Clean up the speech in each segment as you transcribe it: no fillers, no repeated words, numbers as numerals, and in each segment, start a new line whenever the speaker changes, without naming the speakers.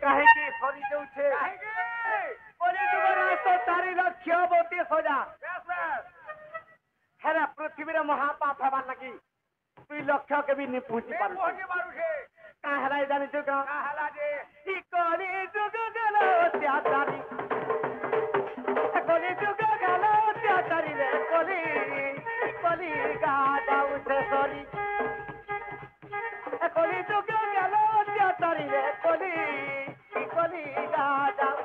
କାହିଁକି ସରି ଯାଉଛେ କଳିଯୁଗରେ ତ 4 ଲକ୍ଷ 32,000 ହେରା ପୃଥିବୀରେ ମହାପାପ ହେବାର ଲାଗି 2 ଲକ୍ଷ କେବେ ନି ପହଞ୍ଚି ପାରୁଛେ କାଁ ହେଲା ଜାଣିଛୁ କାଁ ହେଲା ଯେ ଇ କଳିଯୁଗ ଗଲା ଅତ୍ୟାଚାରୀ କଳିଯୁଗ ଗଲା ଅତ୍ୟାଚାରୀ ରେ କଲି ଗା ଯାଉଛେ ସରି କଳିଯୁଗ ଗଲା ଅତ୍ୟାଚାରୀ ରେ କଲି ଗା ଯାଉ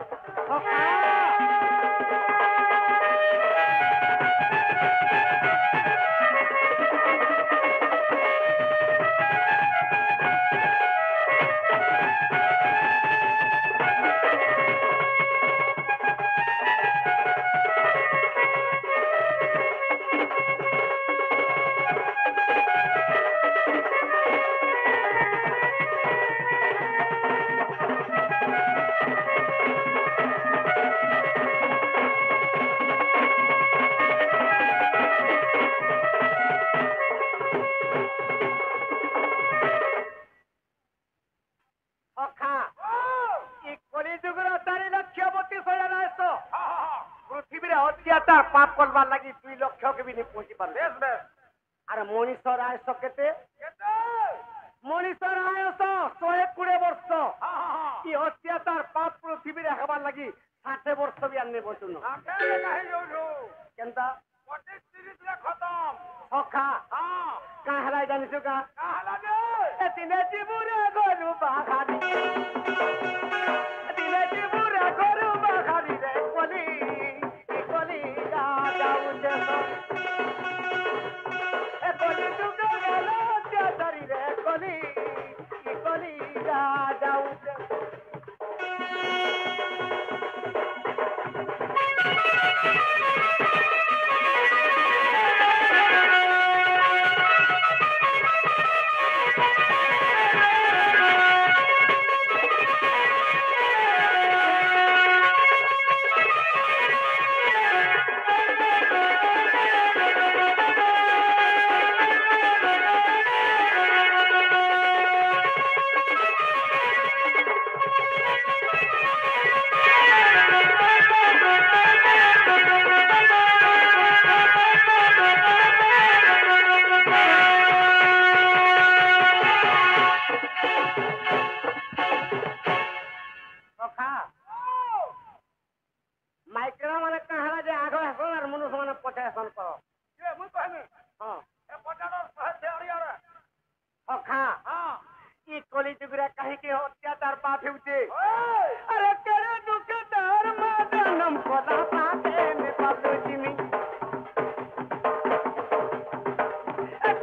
पाप करवार लगी 2 लक्ष के भी नहीं पहुंची पार अरे मनीषर आयस केते मनीषर आयस 120 वर्ष कि अत्याचार पाप पृथ्वी हेबार लगी 60 वर्ष भी आने बचुन केनता 30 रे खत्म सखा का हला जानिसु का हला जे तिने जीवरे गरु बाखारी तिने जीवरे गरु बाखारी रे कली अत्याचार पाप होते अरे तेरे दुखदार मादनम कोला पाते में पापो जिमी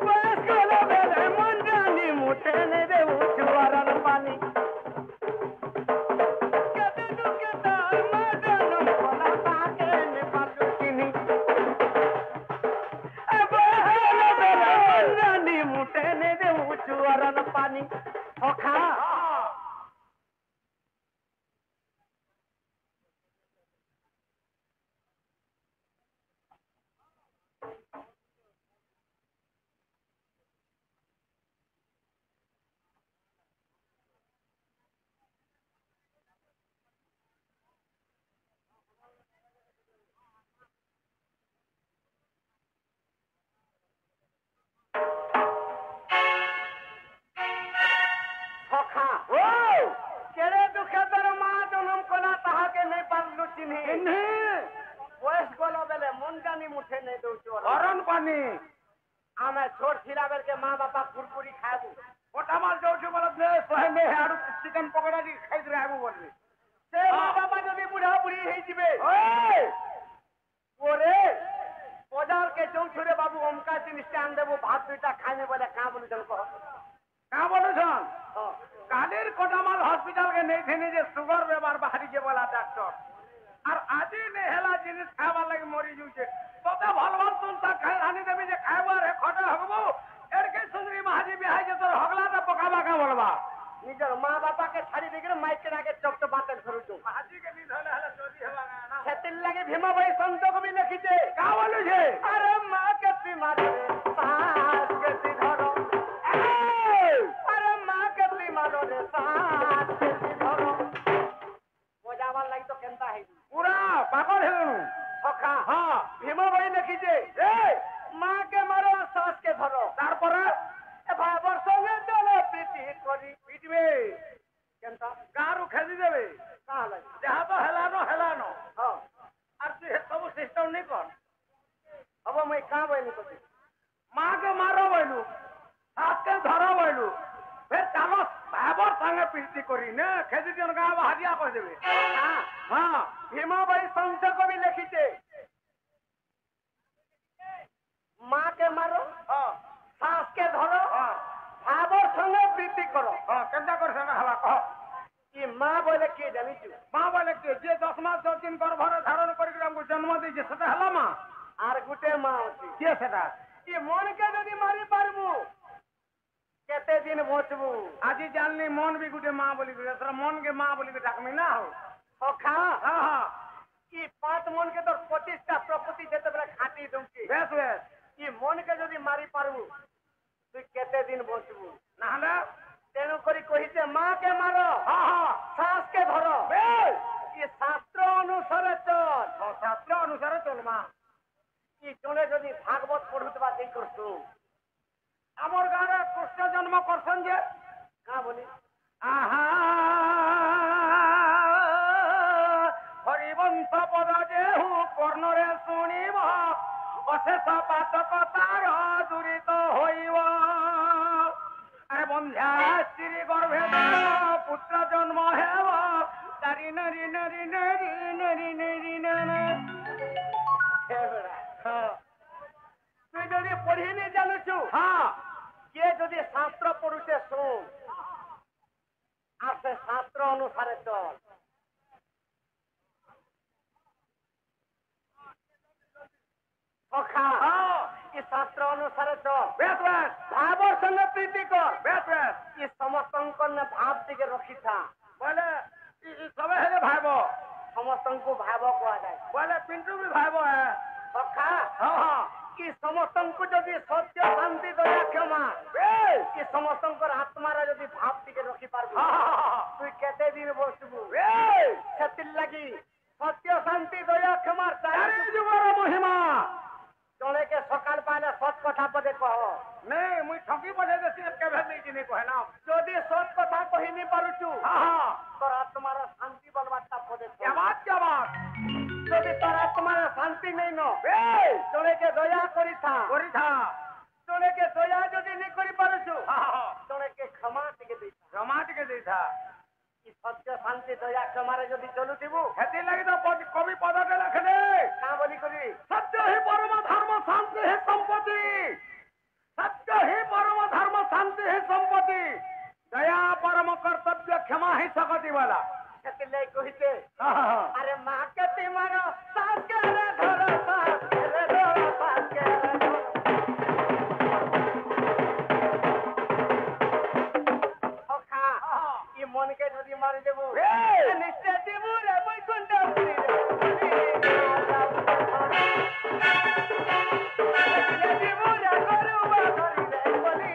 बस कोला बेले मंजानी मुठे ने दे उचवारन पानी तेरे दुखदार मादनम कोला पाते में पापो जिमी बस बेले मंजानी मुठे ने दे उचवारन पानी ओखा छोट थिला बेल के माँ बापा कुरकुरी खाबू मोटा माल जो छु बोलत ने सहमे आडू चिकन पकोड़ा दी खाइ रहबू बोलबे से माँ बापा जदी बुढ़ा बुढ़ी हेइ जिबे ओरे बाजार के चौछुरे बाबू हमका दिन स्टैंड देबो भात दुटा खाने बोले का बोलू जन को का बोलू छन कालेर कोटामाल हॉस्पिटल के नहीं थेने जे शुगर बेमार बाहरी जे बोला डॉक्टर और आजी ने हेला जिनिस खावा लगे मरी जुचे तोते भलवान तुलता खाइ रानी देबी जे खाइबो रे खटे हगबो एरके सुंदरी महाजी बिहाई जे तोर हगला त पकाबा का बोलबा निजर मां बापा के छाड़ी देके माइक के आगे चप चप बात करू तू महाजी के दिन हले हले चोरी हेबा ना सेतिल लगे भीमा भाई संतो को भी लिखी छे का बोलू छे अरे मां के बीमार रे सास के धरो अरे मां के बीमार रे सास के धरो পাগল হেলুন
সখা
হ্যাঁ
ভীম বই লিখিছে মাকে মারো সাসকে ধরো
তারপরে
ভাবর সঙ্গে চলো প্রীতি করি
পিটবে
কেনতা
গারু খেলি দেবে
কাহা লাগে
যাহা তো হেলানো হেলানো
হ্যাঁ
আর তুই সব সিস্টেম নেই কর
হব মই কাঁ বইনি করছি
মাকে মারো বইলু সাতকে ধরো বইলু ফের চালো ভাবর সঙ্গে প্রীতি করি না খেদি জন গা হাজিয়া করে দেবে হ্যাঁ
ভীম বই সন্ত কবি লিখিছে মাকে মারো
হ্যাঁ
সাসকে ধরো
হ্যাঁ
ভাবর সঙ্গে প্রীতি করো
হ্যাঁ কেনটা করছে না হলা কহ
কি মা বলে কি জানিছু
মা বলে কি যে 10 মাস 10 দিন গর্ভরে ধারণ করি আমাকে জন্ম দিয়েছে সেটা হলা মা
আর গুটে মা আছে
কে সেটা
কি মনকে যদি মারি পারবু কেতে দিন বঁচবু
আজি জানলি মন বি গুটে মা বলি তোরা মনকে মা বলি ডাকমি না হো
সখা
হ্যাঁ হ্যাঁ
কি 5 মনকে তোর 25টা প্রকৃতি যেতে বেলা খাটি দউছি
বেশ বেশ
কি মনকে যদি মারি পারবু তুই কেতে দিন বঁচবু
না হলে
তেণু করি কহিছে মাকে মারো
হ্যাঁ হ্যাঁ
শ্বাসকে ধরো
বেশ
কি শাস্ত্র অনুসারে চল
শাস্ত্র অনুসারে চল মা
কি জনে যদি ভাগবত পড়ুতবা দেই করছু
আমার গাঁরে কৃষ্ণ জন্ম করছেন যে
কা বলি
আহা হরিবংশ পদ যেহু কর্ণরে শুনিব অশেষ পাতক তার দূরিত হইব আরে বন্ধ্যা স্ত্রী গর্ভে পুত্র জন্ম হেব তারি নারী নারী নারী নারী নারী নারী
হে বেড়া তুই যদি পড়িনি জানুছু
হ্যাঁ
কে যদি শাস্ত্র পড়ুছে শুন আর সে শাস্ত্র অনুসারে চল সখা কি শাস্ত্র অনুসারে চল
বেশ বেশ
ভাবর সঙ্গে প্রীতি কর
বেশ বেশ
কি সমস্তঙ্কর ভাব দিকে রখিথা
বলে সবে হেলে ভাইব
সমস্তଙ୍କୁ ভাব কুହାଯାଏ
বলে পিন্টু বি ভাইব
সখা
হ্যাঁ হ্যাঁ
কি ସମସ୍ତଙ୍କୁ ଯଦି ସତ୍ୟ ଶାନ୍ତି ଦୟା କ୍ଷମା
বেশ
କି ସମସ୍ତଙ୍କର ଆତ୍ମାରେ ଯଦି ଭାବ ଟିକେ ରଖିପାରିବୁ
হ্যাঁ
তুই କେତେ ଦିନ ବସିବୁ
বেশ
ସେଥିର୍ ଲାଗି ସତ୍ୟ ଶାନ୍ତି ଦୟା କ୍ଷମାର
চারি যুগর মহিমা
ଜଣେକେ ସକାଳ ପାଇଲେ ସତ୍ କଥା ପଦେ କହ
নেই মুই ঠকি বসে দেছি কেবে নেই নি কহে না
ଯଦି ସତ୍ କଥା କହି ନି ପାରୁଛୁ
হ্যাঁ
ତୋର ଆତ୍ମାର ଶାନ୍ତି ବଲବାରଟା ପଦେ କହ
কেবাদ কেবাদ
ଯଦି ତୋର ଆତ୍ମାର ଶାନ୍ତି ନେଇ ନ
বেশ
ଜଣେକେ ଦୟା କରିଥା
করিথা
ଜଣେକେ ଦୟା ଯଦି ନି କରିପାରୁଛୁ
হ্যাঁ
ଜଣେକେ କ୍ଷମା ଟିକେ ଦେଇଥା
জমা টিকে দেইথা
କି ସତ୍ୟ ଶାନ୍ତି ଦୟା କ୍ଷମାରେ ଯଦି ଚଲୁଥିବୁ
হেতি লাগি তো কবি পদতে লেখলে
କାଁ ବୋଲି କରି
সত্য হি পরম ধর্ম শান্তি হি সম্পত্তি সত্য হি পরম ধর্ম শান্তি হি সম্পত্তি দয়া পরম কর্তব্য ক্ষমা হি সকতি বলা
ସେଥିର୍ ଲାଗି କହିছে
হ্যাঁ
আরে মা কেতি মারো সাসকে রে ধরো সাসকে রে ধরো সাসকে রে ধরো ওখা ই মনকে যদি মারি দেবো নিশ্চয় দেবো রে বৈকুণ্ঠ পুরী রে দেবো রে করুবা ধরি রে বলি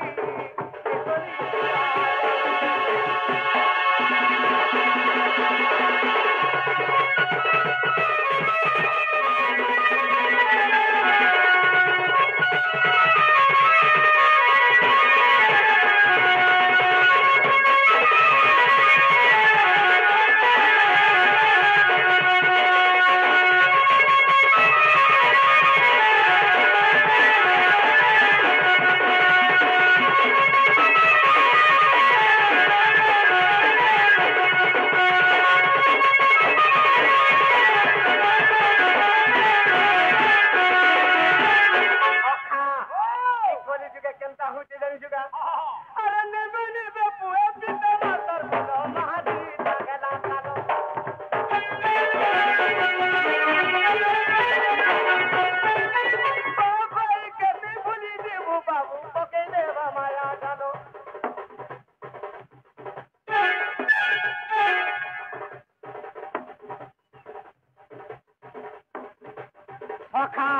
সখা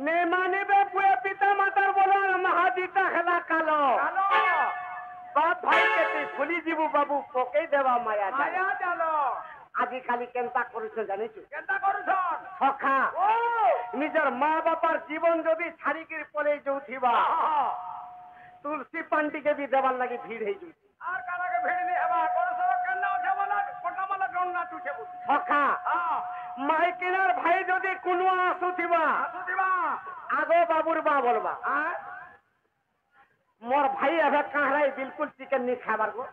নেমানিবে পুয়ে পিতা মাতার বলার মহাদিতা খেলা কালো বাপ ভাই কে তুই ভুলি যাবু বাবু পকেই দেবা মায়া
মায়া জাল ଆଜିକାଲି କେନ୍ତା କରୁଛ ଜାଣିଛୁ?
କେନ୍ତା କରୁଛନ୍?
ସଖା
ଓ
ନିଜର ମା ବାପାର ଜୀବନ ଯଦି ଛାଡିକିରି ପଳେଇ ଯାଉଥିବା ତୁଳସୀ ପାଣି ଟିକେ ବି ଦେବାର ଲାଗି ଭିଡ ହେଇଯାଉଛି।
আর কানাকে ভিড়নি হেবা করছর কেন আছে বলা কোটা মালা ডন না তুছে বল
সখা
হ্যাঁ
মাইকিনার ভাই যদি কোনো আসুথিবা
আসুদিবা
আগো বাবুর বা বলবা
হ্যাঁ
মোর ভাই এবার কাহরাই বিলকুল চিকেন নি খাবার গো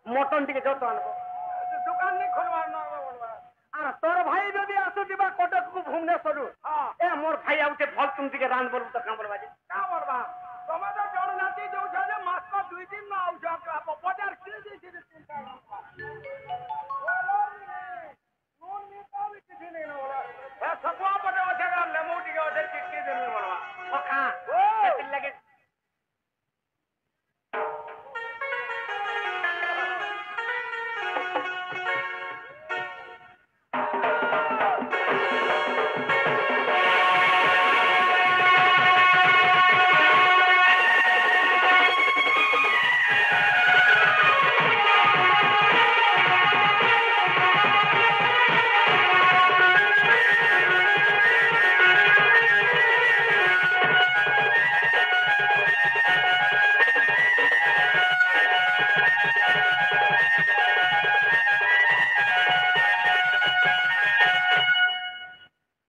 মটন টিকে যত আনবো
দোকান নি খুলবার না বলবা
আর তোর ভাই যদি আসুথিবা কটকକୁ ভুবনেশ্বরରୁ
হ্যাঁ
এ মোর ভাই আউতে ফল তুমি টিকে রান বলবো তো কাম বলবা যে